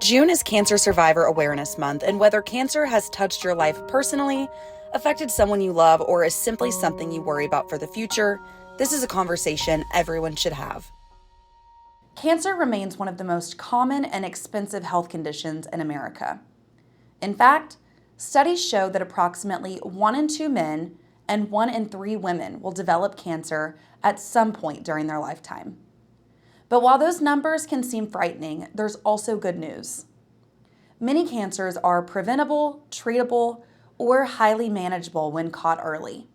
June is Cancer Survivor Awareness Month, and whether cancer has touched your life personally, affected someone you love, or is simply something you worry about for the future, this is a conversation everyone should have. Cancer remains one of the most common and expensive health conditions in America. In fact, studies show that approximately 1 in 2 men and 1 in 3 women will develop cancer at some point during their lifetime. But while those numbers can seem frightening, there's also good news. Many cancers are preventable, treatable, or highly manageable when caught early.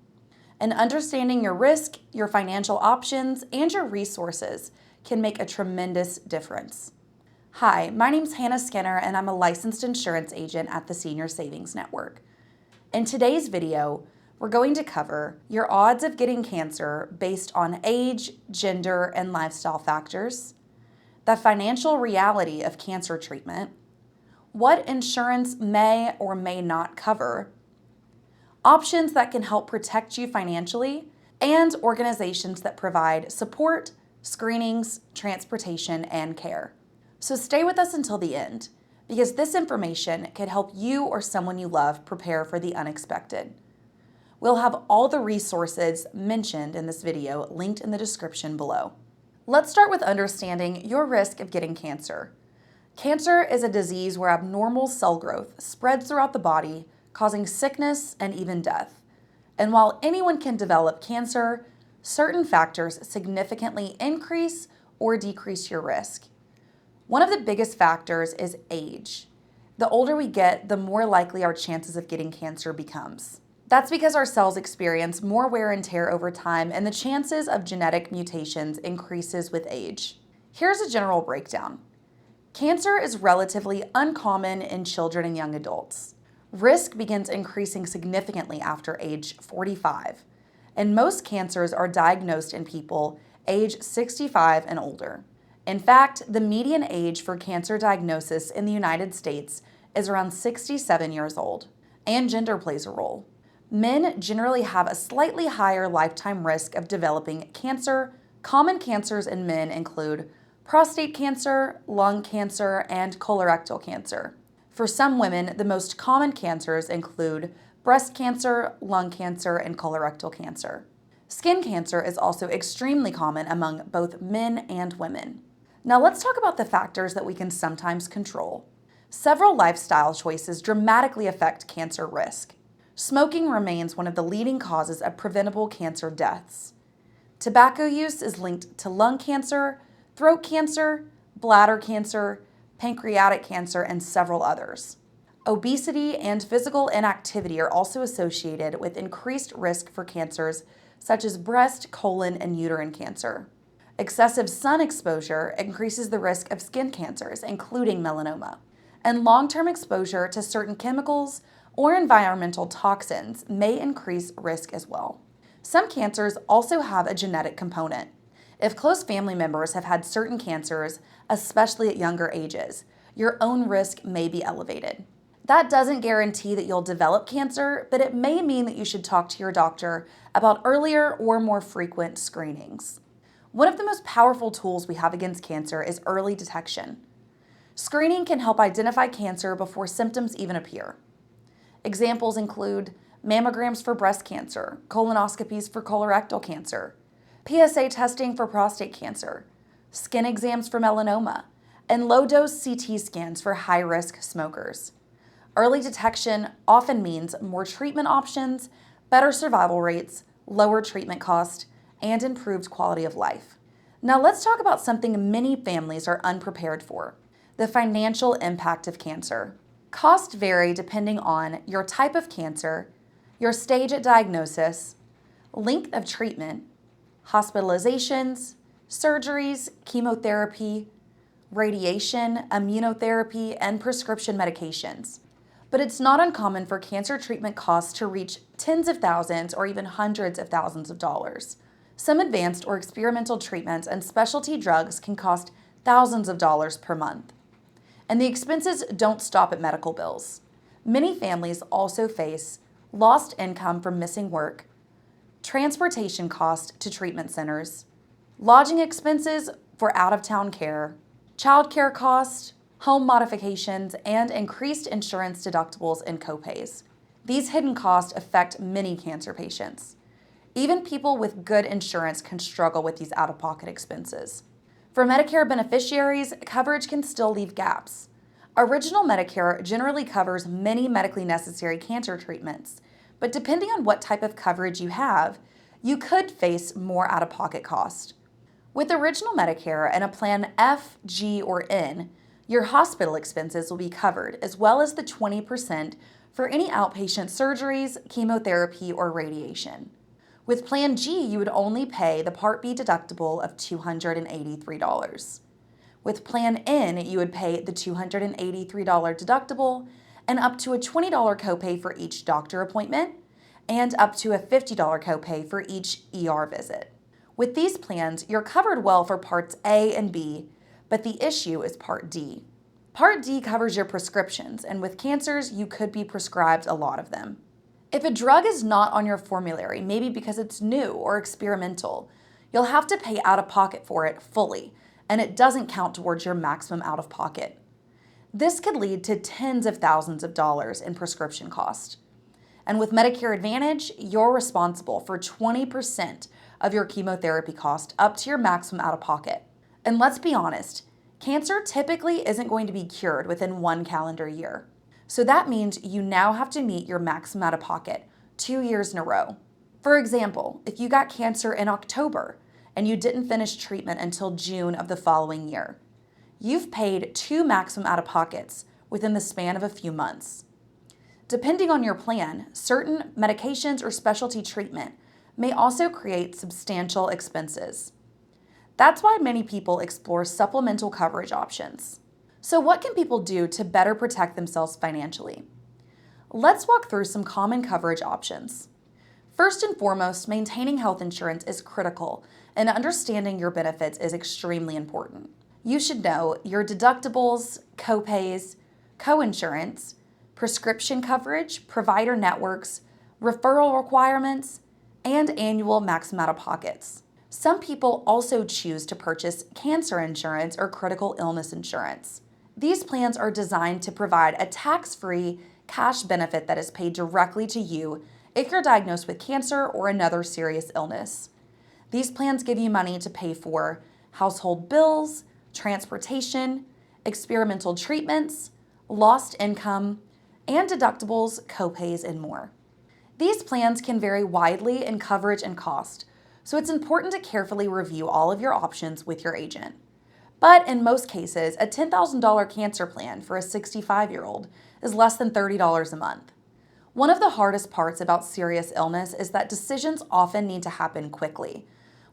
And understanding your risk, your financial options, and your resources can make a tremendous difference. Hi, my name's Hannah Skinner, and I'm a licensed insurance agent at the Senior Savings Network. In today's video, we're going to cover your odds of getting cancer based on age, gender, and lifestyle factors, the financial reality of cancer treatment, what insurance may or may not cover, options that can help protect you financially, and organizations that provide support, screenings, transportation, and care. So stay with us until the end, because this information could help you or someone you love prepare for the unexpected. We'll have all the resources mentioned in this video linked in the description below. Let's start with understanding your risk of getting cancer. Cancer is a disease where abnormal cell growth spreads throughout the body, causing sickness and even death. And while anyone can develop cancer, certain factors significantly increase or decrease your risk. One of the biggest factors is age. The older we get, the more likely our chances of getting cancer becomes. That's because our cells experience more wear and tear over time, and the chances of genetic mutations increases with age. Here's a general breakdown. Cancer is relatively uncommon in children and young adults. Risk begins increasing significantly after age 45, and most cancers are diagnosed in people age 65 and older. In fact, the median age for cancer diagnosis in the United States is around 67 years old, and gender plays a role. Men generally have a slightly higher lifetime risk of developing cancer. Common cancers in men include prostate cancer, lung cancer, and colorectal cancer. For some women, the most common cancers include breast cancer, lung cancer, and colorectal cancer. Skin cancer is also extremely common among both men and women. Now let's talk about the factors that we can sometimes control. Several lifestyle choices dramatically affect cancer risk. Smoking remains one of the leading causes of preventable cancer deaths. Tobacco use is linked to lung cancer, throat cancer, bladder cancer, pancreatic cancer, and several others. Obesity and physical inactivity are also associated with increased risk for cancers such as breast, colon, and uterine cancer. Excessive sun exposure increases the risk of skin cancers, including melanoma. And long-term exposure to certain chemicals or environmental toxins may increase risk as well. Some cancers also have a genetic component. If close family members have had certain cancers, especially at younger ages, your own risk may be elevated. That doesn't guarantee that you'll develop cancer, but it may mean that you should talk to your doctor about earlier or more frequent screenings. One of the most powerful tools we have against cancer is early detection. Screening can help identify cancer before symptoms even appear. Examples include mammograms for breast cancer, colonoscopies for colorectal cancer, PSA testing for prostate cancer, skin exams for melanoma, and low-dose CT scans for high-risk smokers. Early detection often means more treatment options, better survival rates, lower treatment cost, and improved quality of life. Now let's talk about something many families are unprepared for: the financial impact of cancer. Costs vary depending on your type of cancer, your stage at diagnosis, length of treatment, hospitalizations, surgeries, chemotherapy, radiation, immunotherapy, and prescription medications. But it's not uncommon for cancer treatment costs to reach tens of thousands or even hundreds of thousands of dollars. Some advanced or experimental treatments and specialty drugs can cost thousands of dollars per month. And the expenses don't stop at medical bills. Many families also face lost income from missing work, transportation costs to treatment centers, lodging expenses for out-of-town care, childcare costs, home modifications, and increased insurance deductibles and copays. These hidden costs affect many cancer patients. Even people with good insurance can struggle with these out-of-pocket expenses. For Medicare beneficiaries, coverage can still leave gaps. Original Medicare generally covers many medically necessary cancer treatments, but depending on what type of coverage you have, you could face more out-of-pocket cost. With Original Medicare and a plan F, G, or N, your hospital expenses will be covered, as well as the 20% for any outpatient surgeries, chemotherapy, or radiation. With Plan G, you would only pay the Part B deductible of $283. With Plan N, you would pay the $283 deductible and up to a $20 copay for each doctor appointment and up to a $50 copay for each ER visit. With these plans, you're covered well for Parts A and B, but the issue is Part D. Part D covers your prescriptions, and with cancers, you could be prescribed a lot of them. If a drug is not on your formulary, maybe because it's new or experimental, you'll have to pay out of pocket for it fully, and it doesn't count towards your maximum out of pocket. This could lead to tens of thousands of dollars in prescription cost. And with Medicare Advantage, you're responsible for 20% of your chemotherapy cost up to your maximum out of pocket. And let's be honest, cancer typically isn't going to be cured within 1 calendar year. So that means you now have to meet your maximum out of pocket 2 years in a row. For example, if you got cancer in October and you didn't finish treatment until June of the following year, you've paid 2 maximum out of pockets within the span of a few months. Depending on your plan, certain medications or specialty treatment may also create substantial expenses. That's why many people explore supplemental coverage options. So what can people do to better protect themselves financially? Let's walk through some common coverage options. First and foremost, maintaining health insurance is critical, and understanding your benefits is extremely important. You should know your deductibles, copays, coinsurance, prescription coverage, provider networks, referral requirements, and annual maximum out-of-pockets. Some people also choose to purchase cancer insurance or critical illness insurance. These plans are designed to provide a tax-free cash benefit that is paid directly to you if you're diagnosed with cancer or another serious illness. These plans give you money to pay for household bills, transportation, experimental treatments, lost income, and deductibles, copays, and more. These plans can vary widely in coverage and cost, so it's important to carefully review all of your options with your agent. But in most cases, a $10,000 cancer plan for a 65-year-old is less than $30 a month. One of the hardest parts about serious illness is that decisions often need to happen quickly,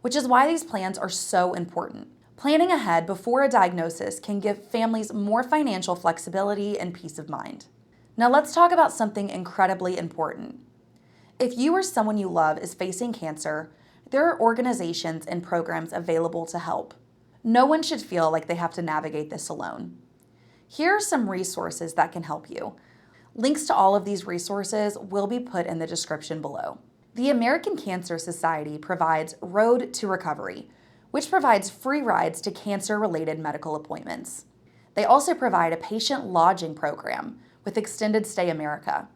which is why these plans are so important. Planning ahead before a diagnosis can give families more financial flexibility and peace of mind. Now let's talk about something incredibly important. If you or someone you love is facing cancer, there are organizations and programs available to help. No one should feel like they have to navigate this alone. Here are some resources that can help you. Links to all of these resources will be put in the description below. The American Cancer Society provides Road to Recovery, which provides free rides to cancer-related medical appointments. They also provide a patient lodging program with Extended Stay America.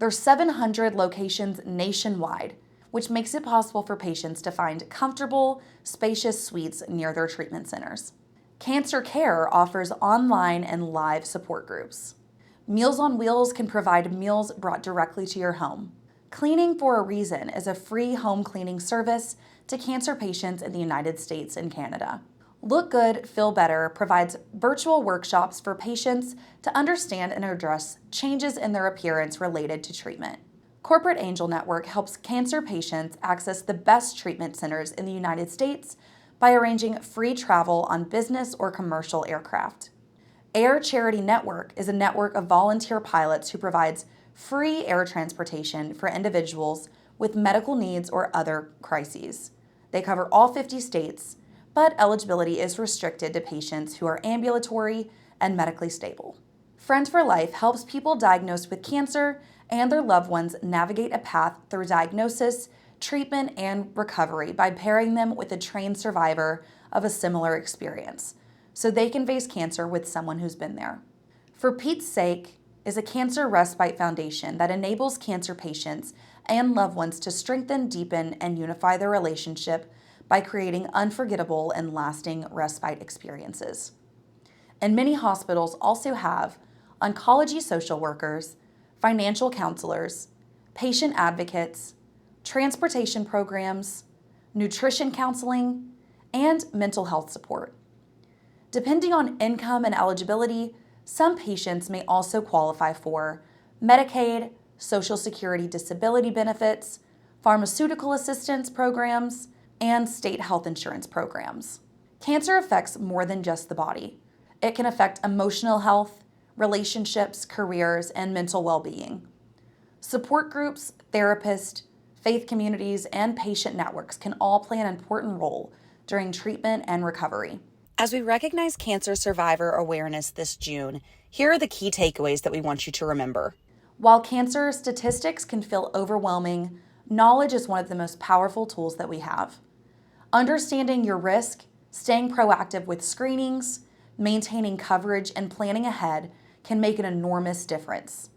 There's 700 locations nationwide, which makes it possible for patients to find comfortable, spacious suites near their treatment centers. Cancer Care offers online and live support groups. Meals on Wheels can provide meals brought directly to your home. Cleaning for a Reason is a free home cleaning service to cancer patients in the United States and Canada. Look Good, Feel Better provides virtual workshops for patients to understand and address changes in their appearance related to treatment. Corporate Angel Network helps cancer patients access the best treatment centers in the United States by arranging free travel on business or commercial aircraft. Air Charity Network is a network of volunteer pilots who provides free air transportation for individuals with medical needs or other crises. They cover all 50 states, but eligibility is restricted to patients who are ambulatory and medically stable. Friend for Life helps people diagnosed with cancer and their loved ones navigate a path through diagnosis, treatment, and recovery by pairing them with a trained survivor of a similar experience. so they can face cancer with someone who's been there. For Pete's Sake is a cancer respite foundation that enables cancer patients and loved ones to strengthen, deepen, and unify their relationship by creating unforgettable and lasting respite experiences. And many hospitals also have oncology social workers, financial counselors, patient advocates, transportation programs, nutrition counseling, and mental health support. Depending on income and eligibility, some patients may also qualify for Medicaid, Social Security disability benefits, pharmaceutical assistance programs, and state health insurance programs. Cancer affects more than just the body. It can affect emotional health, relationships, careers, and mental well-being. Support groups, therapists, faith communities, and patient networks can all play an important role during treatment and recovery. As we recognize Cancer Survivor Awareness this June, here are the key takeaways that we want you to remember. While cancer statistics can feel overwhelming, knowledge is one of the most powerful tools that we have. Understanding your risk, staying proactive with screenings, maintaining coverage, and planning ahead can make an enormous difference.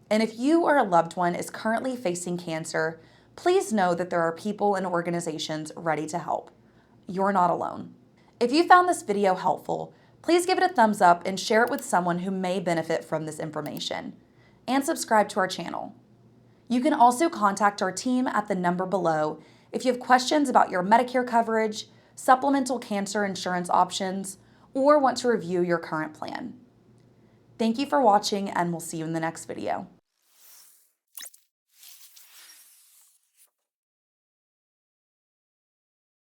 And if you or a loved one is currently facing cancer, please know that there are people and organizations ready to help. You're not alone. If you found this video helpful, please give it a thumbs up and share it with someone who may benefit from this information. And subscribe to our channel. You can also contact our team at the number below if you have questions about your Medicare coverage, supplemental cancer insurance options, or want to review your current plan. Thank you for watching, and we'll see you in the next video.